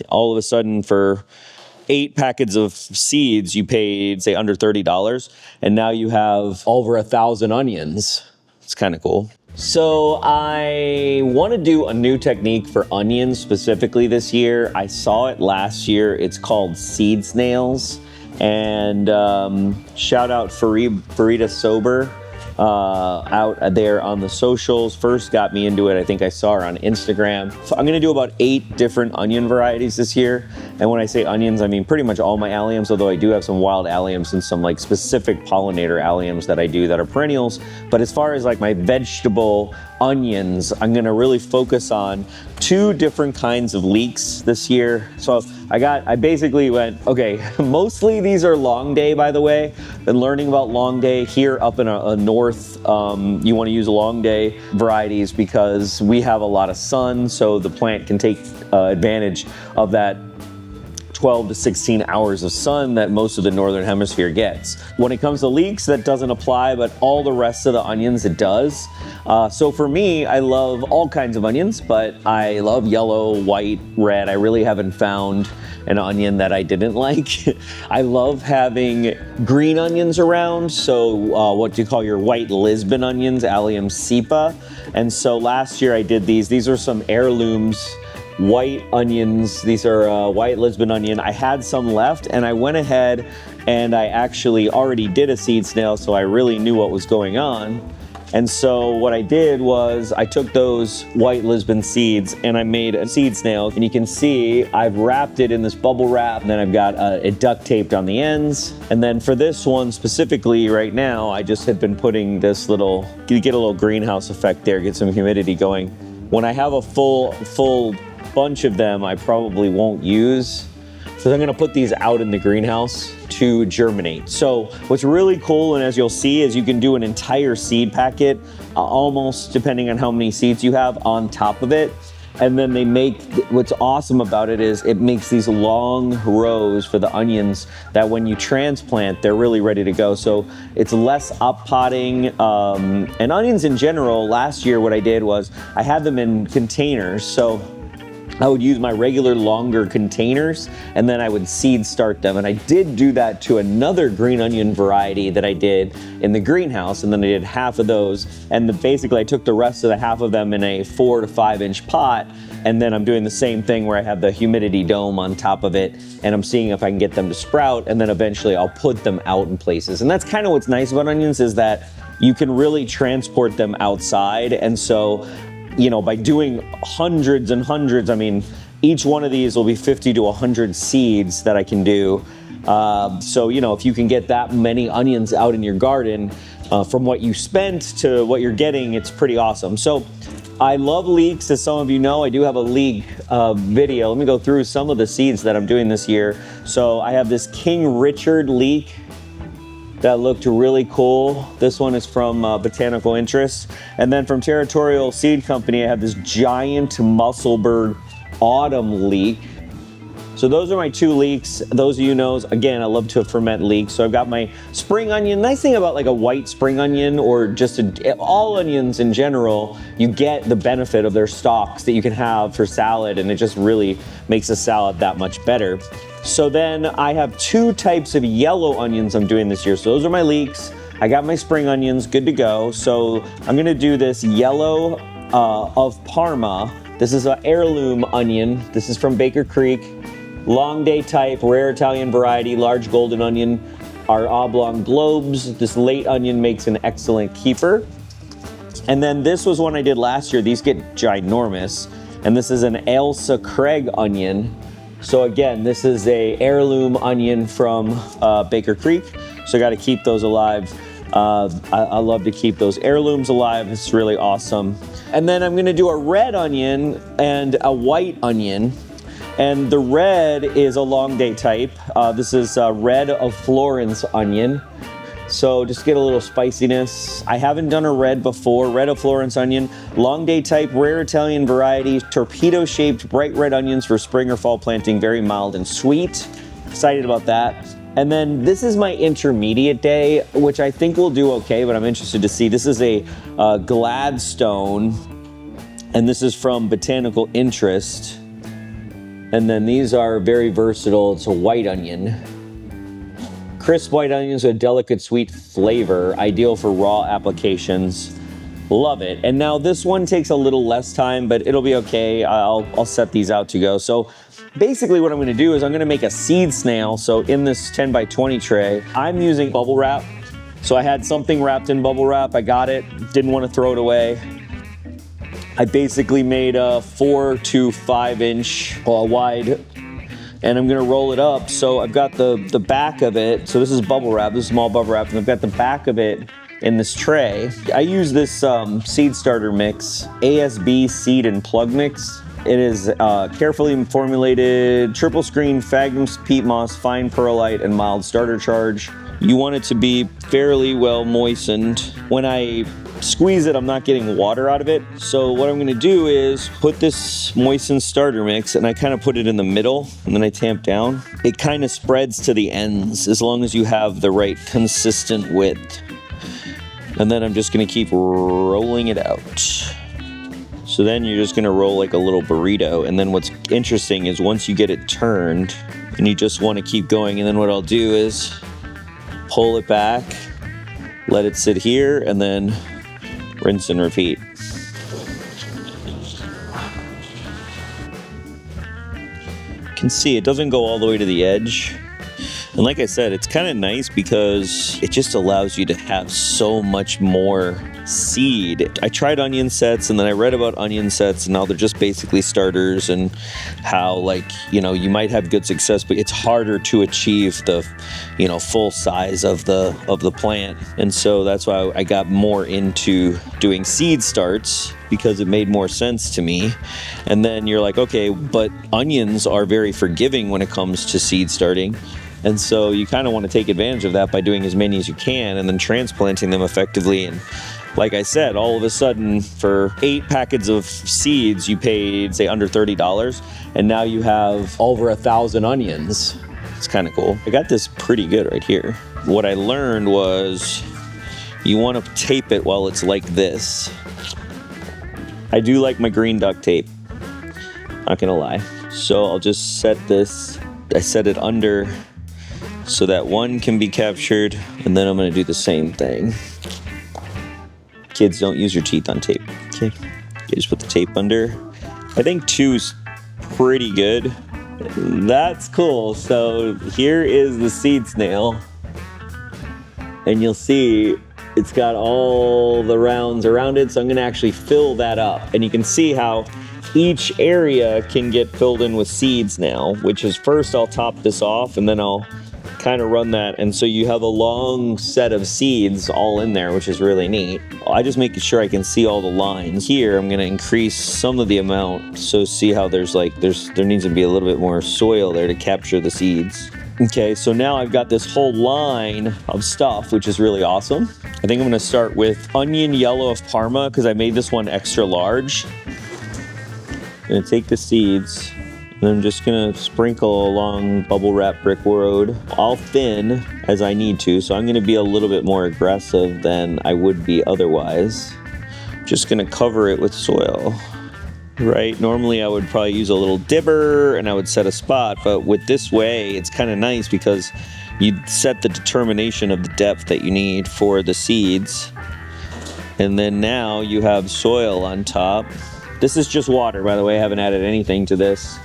all of a sudden for 8 packets of seeds, you paid, say, under $30, and now you have over 1,000 onions. It's kind of cool. So I want to do a new technique for onions specifically this year. I saw it last year. It's called seed snails. And shout out Farida Sober out there on the socials. First got me into it. I think I saw her on Instagram. So I'm gonna do about 8 different onion varieties this year. And when I say onions, I mean pretty much all my alliums, although I do have some wild alliums and some like specific pollinator alliums that I do that are perennials. But as far as like my vegetable onions, I'm gonna really focus on 2 different kinds of leeks this year. So I basically went, okay, mostly these are long day, by the way. Been learning about long day here up in a north. You wanna use long day varieties because we have a lot of sun, so the plant can take advantage of that 12 to 16 hours of sun that most of the northern hemisphere gets. When it comes to leeks, that doesn't apply, but all the rest of the onions, it does. So for me, I love all kinds of onions, but I love yellow, white, red. I really haven't found an onion that I didn't like. I love having green onions around, so what you call your white Lisbon onions, Allium cepa. And so last year I did these. These are some heirlooms, white onions. These are white Lisbon onion. I had some left and I went ahead and I actually already did a seed snail, so I really knew what was going on. And so what I did was I took those white Lisbon seeds and I made a seed snail. And you can see I've wrapped it in this bubble wrap, and then I've got it duct taped on the ends. And then for this one specifically right now, I just had been putting this little, you get a little greenhouse effect there, get some humidity going. When I have a full bunch of them, I probably won't use. So I'm gonna put these out in the greenhouse to germinate. So what's really cool, and as you'll see, is you can do an entire seed packet, almost depending on how many seeds you have on top of it. And then they make, what's awesome about it is it makes these long rows for the onions that when you transplant, they're really ready to go. So it's less up potting. And onions in general, last year what I did was I had them in containers. So I would use my regular longer containers and then I would seed start them. And I did do that to another green onion variety that I did in the greenhouse. And then I did half of those. And basically I took the rest of the half of them in a 4 to 5 inch pot. And then I'm doing the same thing where I have the humidity dome on top of it. And I'm seeing if I can get them to sprout. And then eventually I'll put them out in places. And that's kind of what's nice about onions, is that you can really transport them outside. And so, you know, by doing hundreds and hundreds, I mean, each one of these will be 50 to 100 seeds that I can do. So, you know, if you can get that many onions out in your garden, from what you spent to what you're getting, it's pretty awesome. So I love leeks. As some of you know, I do have a leek video. Let me go through some of the seeds that I'm doing this year. So I have this King Richard leek that looked really cool. This one is from Botanical Interest. And then from Territorial Seed Company, I have this giant Musselburgh autumn leek. So those are my 2 leeks. Those of you know, again, I love to ferment leeks. So I've got my spring onion. Nice thing about like a white spring onion, or just all onions in general, you get the benefit of their stalks that you can have for salad, and it just really makes a salad that much better. So then I have 2 types of yellow onions I'm doing this year. So those are my leeks. I got my spring onions good to go. So I'm gonna do this yellow of Parma. This is an heirloom onion. This is from Baker Creek. Long day type, rare Italian variety, large golden onion are oblong globes. This late onion makes an excellent keeper. And then this was one I did last year. These get ginormous. And this is an Elsa Craig onion. So again, this is a heirloom onion from Baker Creek. So I got to keep those alive. I love to keep those heirlooms alive. It's really awesome. And then I'm gonna do a red onion and a white onion. And the red is a long day type. This is red of Florence onion. So just get a little spiciness. I haven't done a red before. Red of Florence onion, long day type, rare Italian variety, torpedo shaped bright red onions for spring or fall planting, very mild and sweet. Excited about that. And then this is my intermediate day, which I think will do okay, but I'm interested to see. This is a Gladstone, and this is from Botanical Interest. And then these are very versatile. It's a white onion. Crisp white onions with a delicate sweet flavor, ideal for raw applications. Love it. And now this one takes a little less time, but it'll be okay. I'll set these out to go. So basically what I'm gonna do is I'm gonna make a seed snail. So in this 10 by 20 tray, I'm using bubble wrap. So I had something wrapped in bubble wrap. I got it, didn't want to throw it away. I basically made a 4 to 5 inch wide, and I'm gonna roll it up. So I've got the back of it. So this is bubble wrap, this is small bubble wrap, and I've got the back of it in this tray. I use this seed starter mix, ASB seed and plug mix. It is carefully formulated, triple screen, sphagnum peat moss, fine perlite, and mild starter charge. You want it to be fairly well moistened. When I squeeze it, I'm not getting water out of it. So what I'm gonna do is put this moistened starter mix, and I kind of put it in the middle, and then I tamp down. It kind of spreads to the ends as long as you have the right consistent width. And then I'm just gonna keep rolling it out. So then you're just gonna roll like a little burrito. And then what's interesting is once you get it turned, and you just wanna keep going, and then what I'll do is pull it back, let it sit here, and then rinse and repeat. You can see it doesn't go all the way to the edge. And like I said, it's kind of nice because it just allows you to have so much more seed. I tried onion sets, and then I read about onion sets, and now they're just basically starters, and how, like, you know, you might have good success, but it's harder to achieve the, you know, full size of the plant. And so that's why I got more into doing seed starts, because it made more sense to me. And then you're like, okay, but onions are very forgiving when it comes to seed starting. And so you kind of want to take advantage of that by doing as many as you can and then transplanting them effectively. And like I said, all of a sudden for 8 packets of seeds, you paid, say, under $30. And now you have over 1,000 onions. It's kind of cool. I got this pretty good right here. What I learned was you want to tape it while it's like this. I do like my green duct tape, not gonna lie. So I'll just set this, I set it under so that one can be captured, and then I'm gonna do the same thing. Kids, don't use your teeth on tape, okay? You just put the tape under. I think 2's pretty good. That's cool. So here is the seed snail, and you'll see it's got all the rounds around it, so I'm gonna actually fill that up. And you can see how each area can get filled in with seeds now, which is, first I'll top this off, and then I'll kind of run that, and so you have a long set of seeds all in there, which is really neat. I just make sure I can see all the lines. Here, I'm gonna increase some of the amount, so see how there needs to be a little bit more soil there to capture the seeds. Okay, so now I've got this whole line of stuff, which is really awesome. I think I'm gonna start with onion yellow of Parma, because I made this one extra large. I'm gonna take the seeds, and I'm just gonna sprinkle along bubble wrap brick road. I'll thin as I need to, so I'm gonna be a little bit more aggressive than I would be otherwise. Just gonna cover it with soil. Right, normally I would probably use a little dibber and I would set a spot, but with this way, it's kind of nice because you set the determination of the depth that you need for the seeds. And then now you have soil on top. This is just water, by the way. I haven't added anything to this.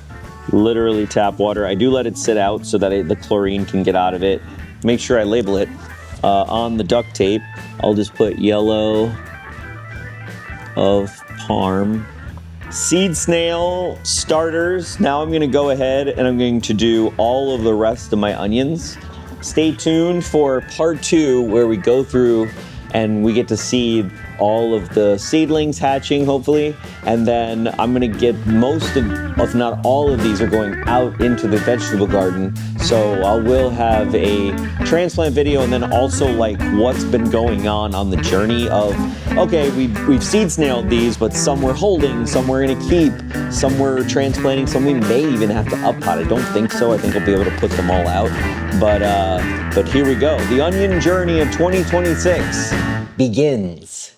Literally tap water. I do let it sit out so that the chlorine can get out of it. Make sure I label it. On the duct tape, I'll just put yellow of Parma. Seed snail starters. Now I'm gonna go ahead and I'm going to do all of the rest of my onions. Stay tuned for part 2, where we go through and we get to see all of the seedlings hatching, hopefully. And then I'm gonna get most of, if not all of these, are going out into the vegetable garden. So I will have a transplant video, and then also like what's been going on the journey of, okay, we've seed snailed these, but some we're holding, some we're gonna keep, some we're transplanting, some we may even have to up pot. I don't think so. I think I'll be able to put them all out. But here we go. The onion journey of 2026 begins.